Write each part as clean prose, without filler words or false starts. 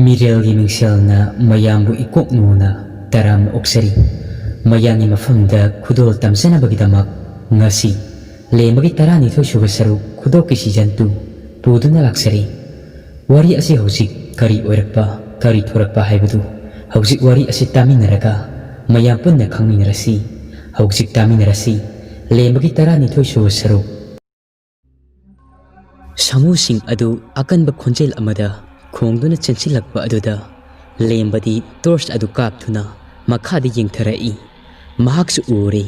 Meerel Gi Mingsel na mayambu ikok nuna taram oksari mayangi mafamda khudol tamsana bagidamak ngasi Lemba gi Ningthoujam suba saru Khudop ki season 2 puduna laksari wari asi hojik kari oirakpa kari thorakpa haibadu hojik wari asi taminaraga mayam punna khangminarasi hojik taminarasi Lemba gi Ningthoujam suba saru Samu sing adu akanba khonjel amada khongduna chenchilakpa aduda Lembadi torch adu kaptuna makhadi yengtharai mahaksu uri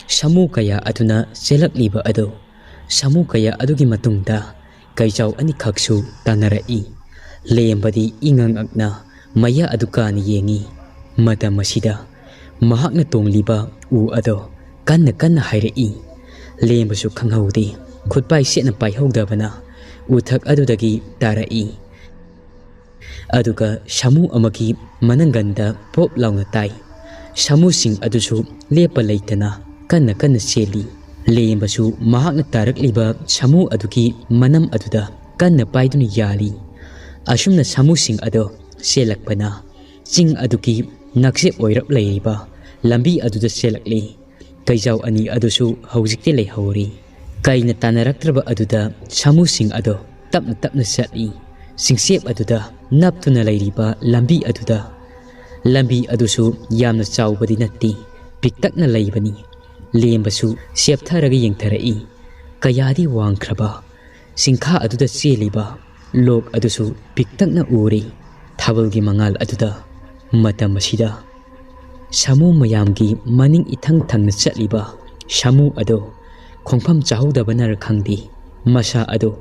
samu kaya aduna selakliba adu samu kaya adugi matungda kaijau ani khaksu tanarai Lembadi ingang akna maya adukani yengi mata masida mahakna tongliba u ado kanna hairai Lembasu khanghaudi khutpai setna paihogdabana uthak adudagi tarai aduga samu amagi mananganda pop launa tai samu sing adusu lepa leitana kanna seli Lembasu mahakna tarakliba samu adugi manam aduda kanna paiduna yali asumna samu sing ado selakpana ching adugi naksep oirap leiriba lambi aduda selakli kaijau ani adusu hojikte leihori kaina tanarakraba aduda samu sing ado tapna sali singsep aduda naptuna leiriba lambi adusu yamna chaubadi natti piktakna leibani Lembasu septharaga yengtharai kayadi wangkraba singkha aduda cheliba lok adusu piktakna uri thabalgi mangal aduda matam asida samu mayamgi maning ithang thangna chatliba samu ado khongpham chahudabana khangdi masa ado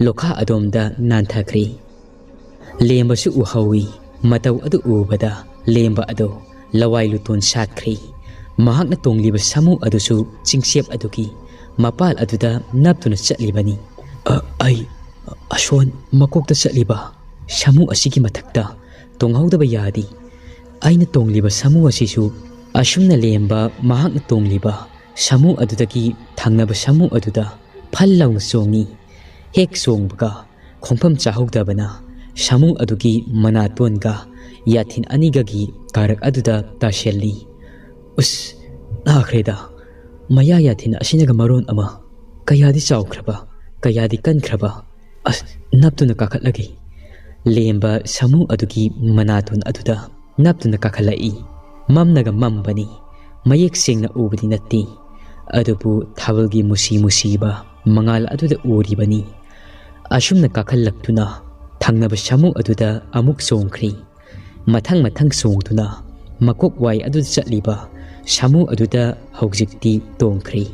lokha adomda nanthakri Lembasu uhawi matau adu ubada Lemba ado lawai luton satkri mahakna tongliba samu adusu chingchep aduki mapal aduda naptuna chatlibani ai ashon makokta chatliba samu asigi mathakta tonghaudaba yadi aina tongliba samu asisu asumna Lemba mahakna tongliba samu adudagi thangnaba samu aduda phallauna songi hek songbaga khongpham chahogdabana samu adugi manatonga yathin anigagi karak aduda tashelli us akhreda maya yathin asinaga maron ama kayadi chaukraba kayadi kankraba naptuna kakhatlagi Lemba samu adugi manaton aduda naptuna kakhalai mamnaga mambani mayek sengna ubadi natti adubu thabalgi musiba mangal aduda uribani asumna kakhallaktuna thangnaba samu aduda amuk songkhri mathang songtuna makok wai aduda chatliba samu aduda hojikti tongkhri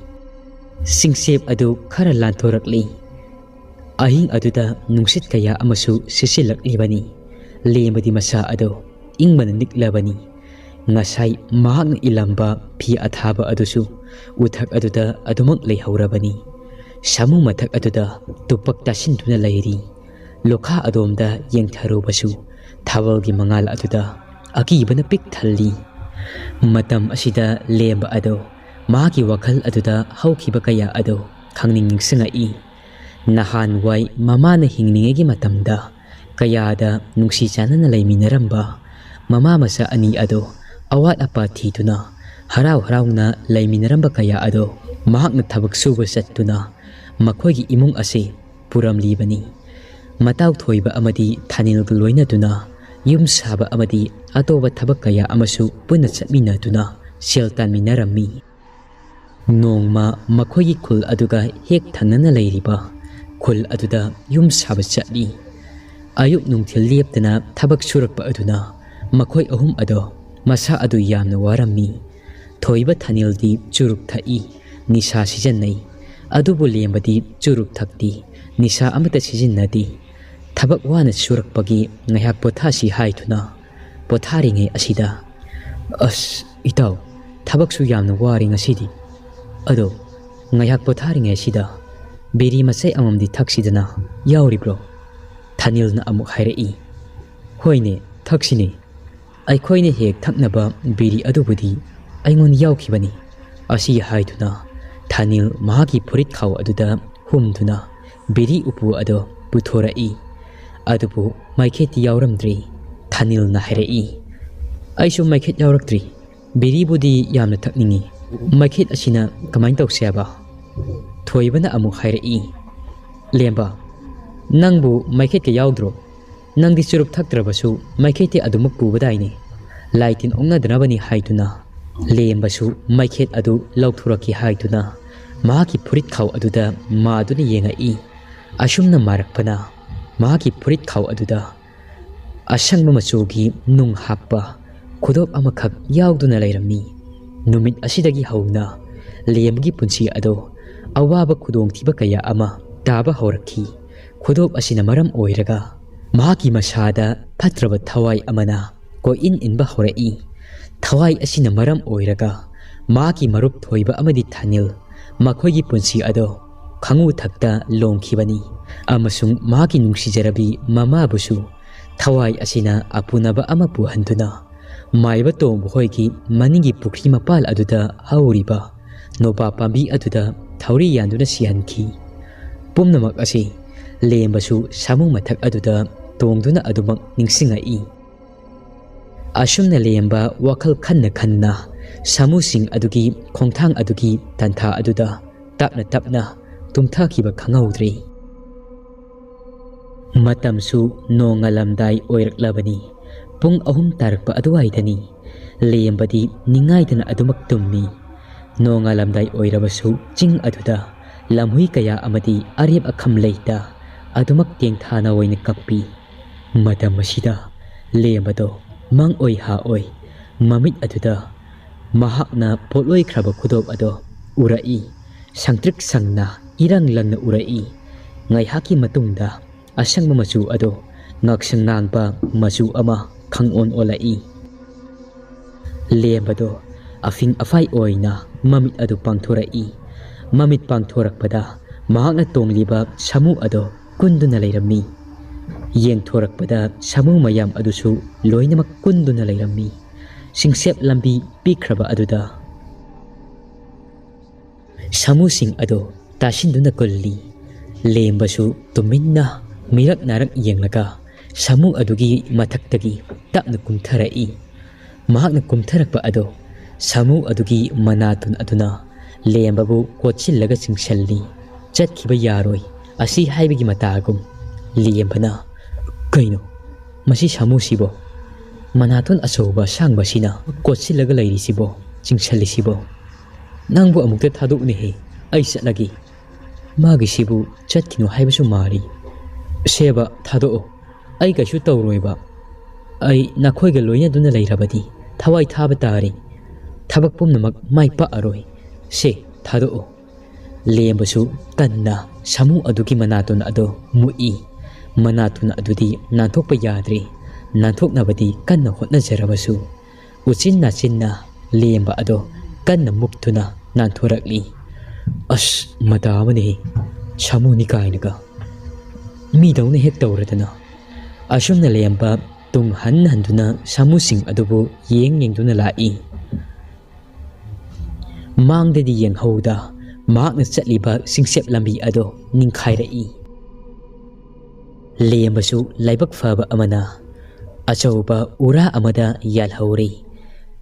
singsep adu khara lanthorakli ahing aduda nungsit kaya amasu sisilaklibani Lembadi masa ado ingmana niklabani ngasai mahakna ilamba phi athaba adusu uthak aduda adumak leihorabani samu mathak aduda tupak tasintuna leiri lokha adomda yengtharubasu thabalgi mangal aduda akibana pik thalli matam asida Lemba ado magi wakhal aduda haukhiba kaya ado khangning singai nahan wai mamana hingningegi matamda kayada nungsi chanana leiminaramba mama masa ani ado awat apa thituna harauna leiminaramba kaya ado mahakna thabak suba sattuna makhoigi imung ase puramlibani matau thoiba amadi thanil loina tuna yum saba amadi atoba thabak kaya amasu punna chatmina tuna seltan minarammi nongma makhoigi khul aduga hek thanana leiriba khul aduda yum saba chatli ayuk nungthil leptana thabak surakpa aduna makhoi ahum ado masa adu yamna warammi thoiba thanildi churuk thai nisa sijanai adubu Lembadi churuk thakti nisa amata sijinnadi thabak wana surakpagi ngaiyak pothasi haithuna potharinge asida itaw thabak su yamna wari ngasidi ado ngaiyak potharinge asida beri masai amamdi thaksidana yauribro Thanilna amuk hairai hoine thaksini aikhoine hek thaknaba beri adubudi aingon yaukibani asi haithuna Thanil mahagi phurit khaw aduda humduna beri upu ado puthorai adubu maikheti yauramdri Thanilna hairei. Aisu maikhet yauraktri. Biribudi yamna thakningi. Maikhet asina kamain tawseba. Thoibana amuk hairei. Lemba. Nangbu maikhet ka yaudro. Nangdi churup thaktrabasu maikhet adumuk pubadaini. Laitin ongnadanabani haituna. Lembasu maikhet adu lauthuraki haituna. Mahaki purit khaw aduda maaduna yengai. Asumna marakpana. Mahaki purit khaw aduda. Asangma machugi nung happa. Khudop amakhak yauduna lairamni. Numit asidagi hauna. Lembagi punsi ado. Awaba khudong thiba kaya ama. Taba horakhi. Khudop asina maram oiraga. Mahaki masada patraba thawai amana. Ko inba horai. Thawai asina maram oiraga. Mahaki marup thoiba amadi Thanil. Makhoigi punsi ado. Khangu thakta longkhibani. Amasung mahaki nungsijarabi mama busu. Thawai asina apunaba ama puhanduna. Maiba tombu hoigi maningi pukri mapal aduda hauriba. Nopa pambi aduda thauri yanduna sihanki. Pumnamak asi. Lembasu samu mathak aduda tongduna adumak ningsingai. Asumna lemba wakal khanna. Samu sing adugi khongthang adugi tantha aduda tapna tumthakiba khangaudri. Matamsu nongalamdai oiraklabani. Pung ahum tarakpa aduwaidani. Lembadi ningaidana adumak tummi. Nongalamdai oirabasu ching aduda. Lamhui kaya amadi arib akham leita. Adumak tengthana oina kappi. Matam masida. Lembado mang oi ha oi. Mamit aduda. Mahakna poloi kraba khudop ado. Urai. Sangtrik sangna irang langna urai. Ngai haki matungda. Asangma machu ado. Ngaksang nangba machu ama. Khangon olai. Lembado afing afai oina mamit adu pangthorai. Mamit pangthorakpada mahakna tongliba samu ado kunduna leirammi. Yengthorakpada samu mayam adusu loinamak kunduna leirammi. Chingchep Lambi pikraba aduda. Samu sing ado tasinduna kulli. Lembasu tuminna mirak narak yenglaga. Samu adugi mathaktagi tapna kumtharai. Mahakna kumtharakpa ado. Samu adugi manatun aduna. Lembabu kochillaga chingsalli. Chatkhiba yaroi. Asi haibagi matagum. Lembana. Kaino. Masi samu sibo. Manatun asoba sangba sina. Kochillaga lairi sibo. Chingsalli sibo. Nangbu amukta thadukni he. Ay satlagi. Magi sibu chatkino haibasu mari. Seba thadoo. Ay kashu tawroiba. Ay nakhoiga loina duna lairabadi. Thawai thaba tari. Thabak pumnamak mai pa aroi. Se thadoo. Lembasu kanna samu adugi manatun ado mui. Manatun adudi nanthokpa yadri. Nanthoknabadi kanna hotnajarabasu. Uchinna lemba ado kanna muktuna nanthorakli. As madamani samu ni kainaga. Midawna hek tawradana. Asumna lemba tung handuna samu sing adubu yengduna lai. Mangdadi yenghauda mahakna chatliba Chingchep Lambi ado Ningkhairai. Lembasu laibak faba amana. Achauba ura amada yalhauri.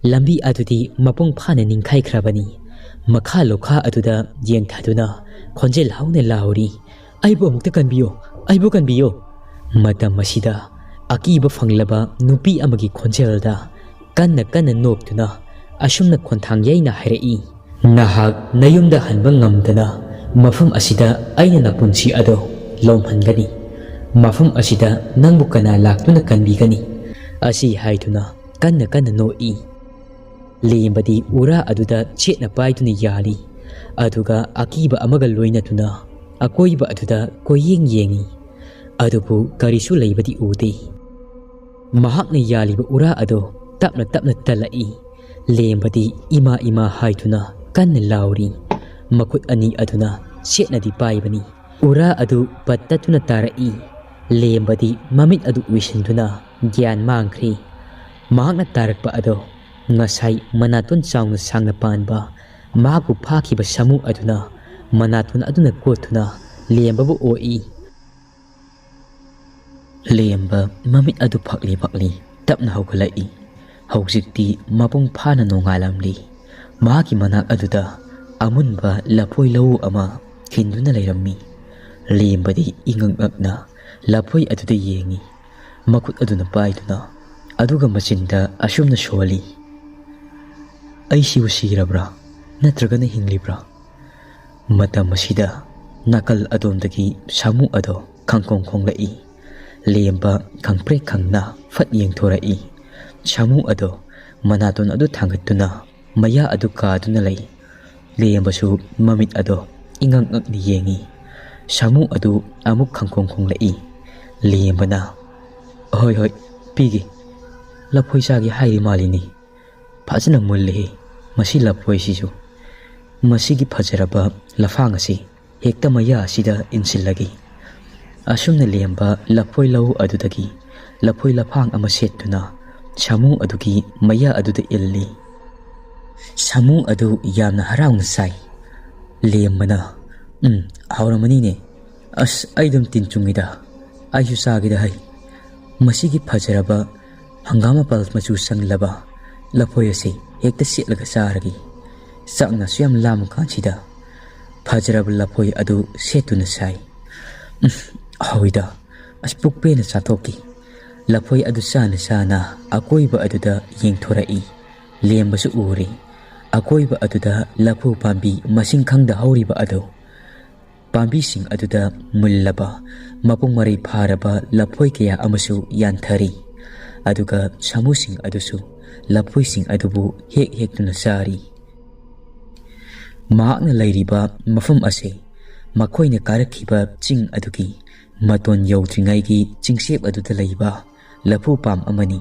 Lambi adudi mapung phana ningkhaikrabani. Makha lokha aduda yengthaduna khonjel hauna lauri. Aibu amukta kanbiyo. Matam masida akiba fanglaba nupi amagi khonjelda kanna noptuna asumna khonthang yaina hairei. Nahak nayumda hanba ngamdana mafam asida aina napunsi ado lomhangani. Mafam asida nangbu kana laktuna kanbigani. Asi haituna kanna noi. Lembadi ura aduda chetna paituna yali. Aduga akiba amaga loinatuna akoiba aduda koyengi. Adubu karisu laibadi ude. Mahakna yaliba ura ado tapna talai. Lembadi ima haituna kanna lauri. Makut ani aduna chetna di paibani. Ura adu pattatuna tarai. Lembadi mamit adu wisintuna gyan mangkri. Mahakna tarakpa ado ngasai manatun chawna sangna panba. Mahaku phakiba samu aduna manatun aduna kotuna lembabu oi. Lemba mamit adu phakli tapna haugalai. Haujikti mapung phana nongalamli. Mahaki manak aduda amunba lapoi lau ama hinduna layrammi. Lembadi ingangakna lapoi aduda yengi. Makut aduna paiduna aduga machinda asumna sholi. Ai sibu sirabra natragana hinglibra. Mata masida nakal adomdagi samu ado kangkong konglai. Lemba kangpre kangna fat yengthorai. Chanu ado manaton ado thangatuna maya ado kaaduna lay. Lembasu mamit ado ingangak ni yengi. Chanu ado amuk kangkong konglai. Lembana hoi hoi pigi lapoi sagi hairi malini. Phajana mulli masi lapoi sisu. Masigi phajaraba lafang asi hekta maya asida insilagi. Asumna lemba lapoi lau adudagi lapoi lafang ama setuna Samu adugi maya aduda illi. Samu adu yamna haraung sai. Lembana hauramani ne. As aidum tinchungida. Ayu sagida hai. Masigi phajaraba hangama pal machu sanglaba. Lapoi ase hekta setlaga saragi. Sakna suyam lam kanchida. Phajaraba lapoi adu setuna sai. Hawida as pukpena satoki. Lapoi adu sana akoiba aduda yengthorai. Lembasu uri. Akoiba aduda lapu pambi masing khangda hauriba adu. Pambi sing aduda mullaba mapung marai pharaba lapoi kaya amasu yanthari. Aduga samu sing adusu lapoi sing adubu hek tuna sari. Maakna layriba mafam ase makoina karakhiba ching adugi maton yawdringaigi chingchep aduda layba lapu pam amani.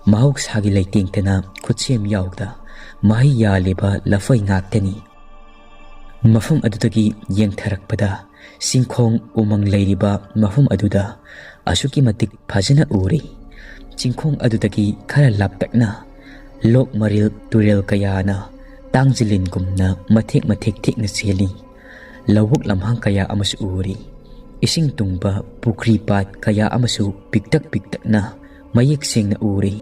Mahuk sagi laytengtana khutsem yawda mahi yaliba lafai ngaktani. Mafam adudagi yengtharakpada singkhong umang layriba mafam aduda asuki matik phajana uri. Singkhong adudagi khara laptakna lok maril turel kayana tangjilin gumna mathek thekna seli. Lawuk lamhang kaya amasu uri. Ising tungba pukri pat kaya amasu piktak na mayek seng na uri.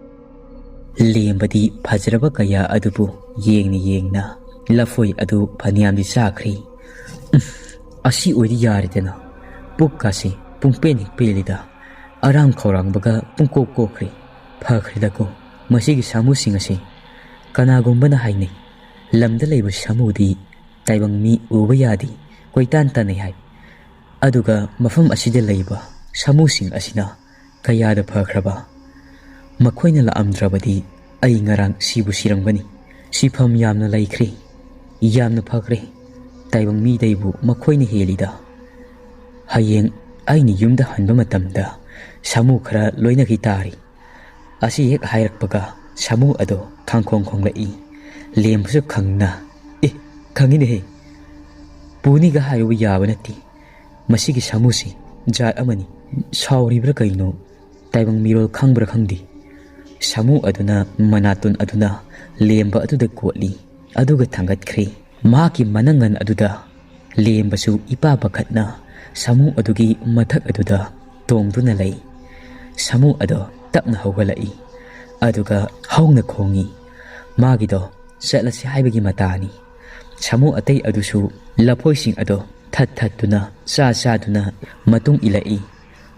Lembadi phajaraba kaya adubu yengna lafoi adu phaniam di sakri. Asi oidi yaridana pukkasi pungpenik pelida arang khorang baga pungkok kokri phakhri dako masigi samu singasi kanagumbana haini lamda leiba samudi taibang mi uba yadi koitan tanai hai. Aduga mafam asida layba samusing asina kayada phakhraba. Makoina la amdrabadi ai ngarang sibu sirangbani. Sifam yamna laikhri yamna phakre taibang mi daibu makoina helida. Hayeng aini yumda hanba matamda samu khara loina kitari. Asi hek hairakpaga samu ado khangkhong khonglai. Lembusu khangna khangine he. Puniga haibu yabanati. Masigi samusi jat amani sauribra kaino taibang mirol khangbra khangdi. Samu aduna manatun aduna lemba aduda kotli aduga thangatkhri. Maki manangan aduda lembasu ipa pakhatna samu adugi mathak aduda tongduna lay. Samu ado tapna haugalai aduga haungna khongi. Magido satlasi haibagi matani. Samu atay adusu lapoising ado thattuna saduna matung ilai.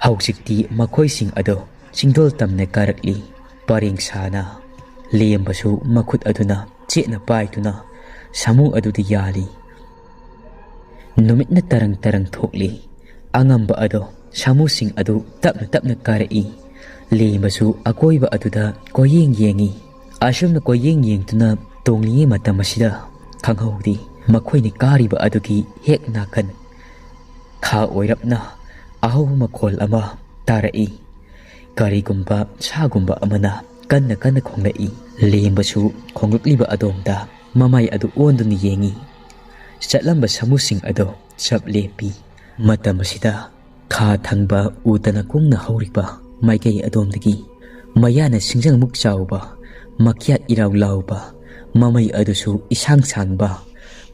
Haujikti makoising ado singdol tamne karakli pareng sana. Lembasu makut aduna chetna paituna samu adudi yali. Numitna tarang thokli angamba ado samu sing adu tapna karai. Lembasu akoiba aduda koyeng yengi. Asumna koyeng yengtuna tongli matamasida khanghaudi makoini kariba adugi hek nakan kha oirapna ahu makhol ama tarai. Karigumba sagumba amana kanna khonglai. Lembasu khonglakliba adomda mamai adu onduni yengi. Chatlamba samusing ado chaplepi. Matamasida kha thangba utana kungna hauriba maikei adomdagi mayana singjang muk chawba makyat iraw lawba mamai adusu isang sangba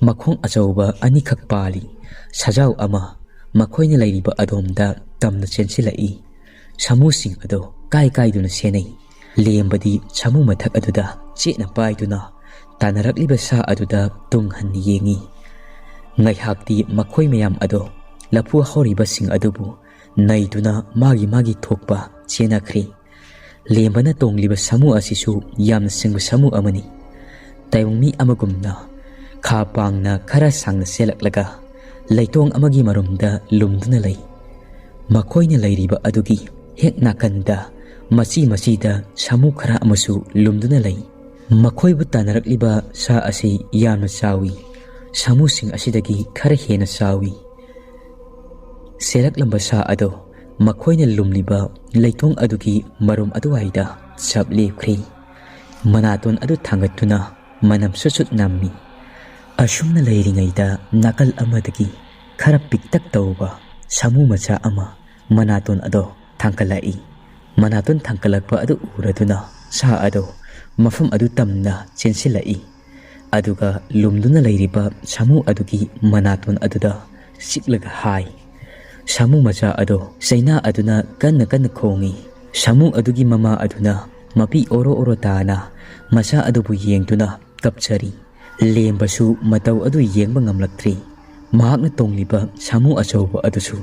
makhong achauba anikhak pali. Sajau ama makoina layriba adomda tamna chensilai. Samusing ado kai duna senai. Lembadi samu mathak aduda chena paiduna tanarakliba sa aduda tunghan yengi. Ngaihakti makhoi mayam ado lapu horiba sing adubu naiduna magi thokpa chenakhri. Lembana tongliba samu asisu yamna singba samu amani. Taiyongmi amagumna kha pangna khara sangna selaklaga laitong amagi marumda lumduna lay. Makhoina layriba adugi hek nakanda masida samu khara amasu lumduna lay. Makhoibu tanarakliba sa asi yamna sawi. Samu sing asidagi khara hena sawi. Selaklamba sa ado makhoina lumliba laitong adugi marum aduwaida chap lepkhri. Manaton adu thangatuna manam susut nammi. Asumna layringaida nakal amadagi khara piktak tawba samu macha ama manaton ado thangkalai. Manaton thangkalakpa adu uraduna sa ado mafam adu tamna chensilai. Aduga lumduna layriba samu adugi manaton aduda siklaga hai. Samu macha ado saina aduna kanna khongi. Samu adugi mama aduna mapi oro tana macha adubu yengtuna kapchari. Lembasu matau adu yengba ngamlaktri. Mahakna tongliba samu achauba adusu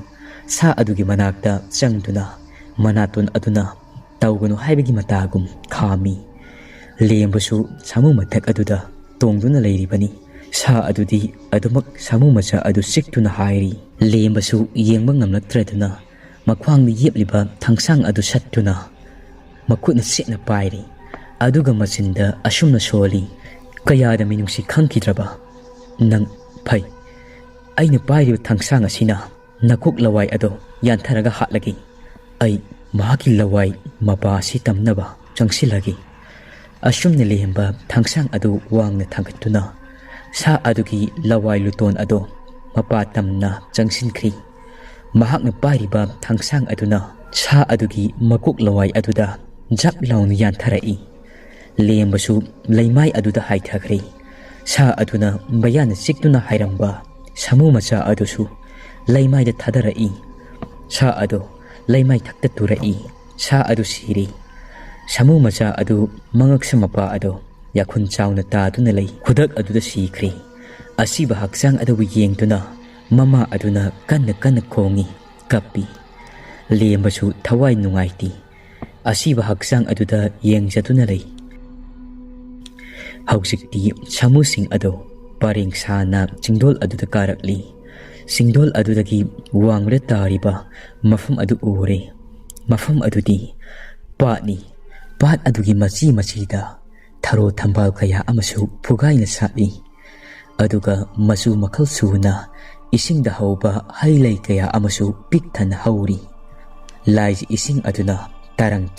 sa adugi manakta changduna manaton aduna tawganu haibagi matagum khami. Lembasu samu mathak aduda tongduna layribani. Sa adudi adumak samu macha adu siktuna hairi. Lembasu yengba ngamlaktraduna makhwangni yepliba thangsang adu sattuna makutna setna pairi. Aduga machinda asumna soli. Kayada minungsi khangkidraba nang phai aina pairiba thangsang asina nakuk lawai ado yantharaga hatlagi. Ai mahaki lawai mapa si tamnaba changsilagi. Asumna lemba thangsang adu wangna thangkatuna sa adugi lawai luton ado mapa tamna changsinkhri. Mahakna pairiba thangsang aduna sa adugi makuk lawai aduda jak launu yantharai. Lembasu laimai aduda haithakri. Sa aduna bayana siktuna hairamba samu macha adusu laimai da thadarai. Sa adu laimai thakta turai. Sa adu siri. Samu macha adu mangaksa mapa ado yakhun chawna taduna lay. Khudak aduda sikhri. Asiba haksang adu yengtuna mama aduna kanna khongi kapi. Lembasu thawai nungaiti. Asiba haksang aduda yengjatuna lay. Hausikti samu sing ado pareng sana chingdol aduda karakli. Singdol adudagi wangre tariba mafam adu ure. Mafam adudi patni. Pat adugi masida tharo thambal kaya amasu pugaina sali. Aduga masu makal suna isingda hauba hailay kaya amasu piktan hauri. Lai ising aduna tarang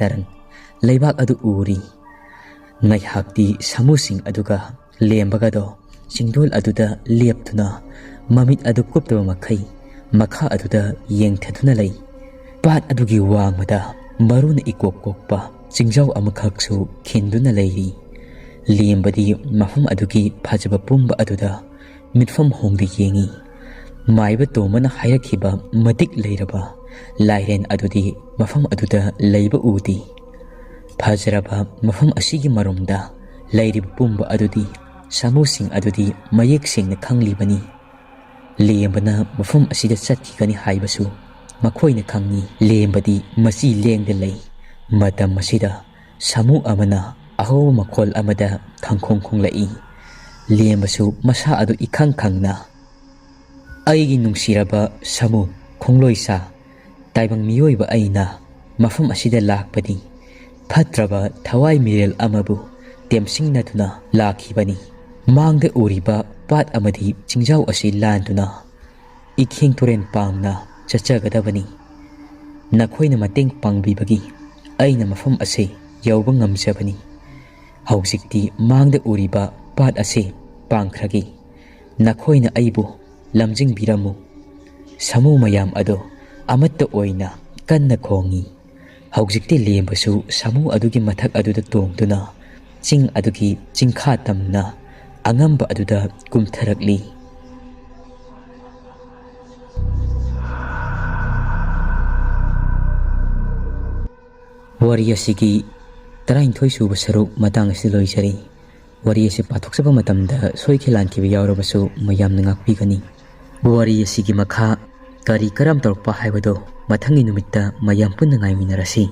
laybak adu uri. Ngaihakti samusing aduga lembagado singdol aduda leptuna mamit adu kuptaba makai makha aduda yengthaduna lay. Pat adugi wangmada maruna ikokpa chingjaw amakhaksu khinduna layri. Lembadi mafam adugi phajaba pumba aduda mitfam hongdi yengi. Maiba tomana hayakhiba matik layraba lairen adudi mafam aduda layba udi. Phajraba mafam asigi marumda layrib pumba adudi samusing adudi mayek singna khanglibani. Lembana mafam asida chatkigani haibasu makhoina khangni. Lembadi masi lengda lay. Matam masida samu amana aho makhol amada khangkhong khonglai. Lembasu masa adu ikhangna aigi nungsiraba samu khongloisa taibang miyoiba aina mafam asida lakpadi phatraba thawai mirel amabu temsingna tuna lakhibani. Mangda uriba pat amadi chingjaw asi landuna ikhing turen pamna chachagadabani. Nakhoina mateng pangbibagi aina mafam ase yauba ngamjabani. Hausikti mangda uriba pat ase pangkhragi. Nakhoina aibu lamjing biramu. Samu mayam ado amatta oina kanna khongi. Hausikti lembasu samu adugi mathak aduda tongduna ching adugi chingkha tamna angamba aduda kumtharakli. Wari asigi ꯇꯔꯥꯅꯤꯊꯣꯏ ꯁꯨꯕ ꯁꯔꯨꯛ ꯃꯇꯥꯡ ꯑꯁꯤ ꯂꯣꯏꯖꯔꯤ ꯋꯥꯔꯤ ꯑꯁꯤ ꯄꯥꯊꯣꯛꯆꯕ ꯃꯇꯝꯗ ꯁꯣꯏꯈꯤ ꯂꯥꯟꯈꯤꯕ ꯌꯥꯎꯔꯕꯁꯨ ꯃꯌꯥꯝꯅ ꯉꯥꯛꯄꯤꯒꯅꯤ ꯋꯥꯔꯤ ꯑꯁꯤꯒꯤ ꯃꯈꯥ ꯀꯔꯤ ꯀꯔꯝ ꯇꯧꯔꯛꯄ ꯍꯥꯏꯕꯗꯣ ꯃꯊꯪꯒꯤ ꯅꯨꯃꯤꯠꯇ ꯃꯌꯥꯝ ꯄꯨꯟꯅ ꯉꯥꯏꯃꯤꯟꯅꯔꯁꯤ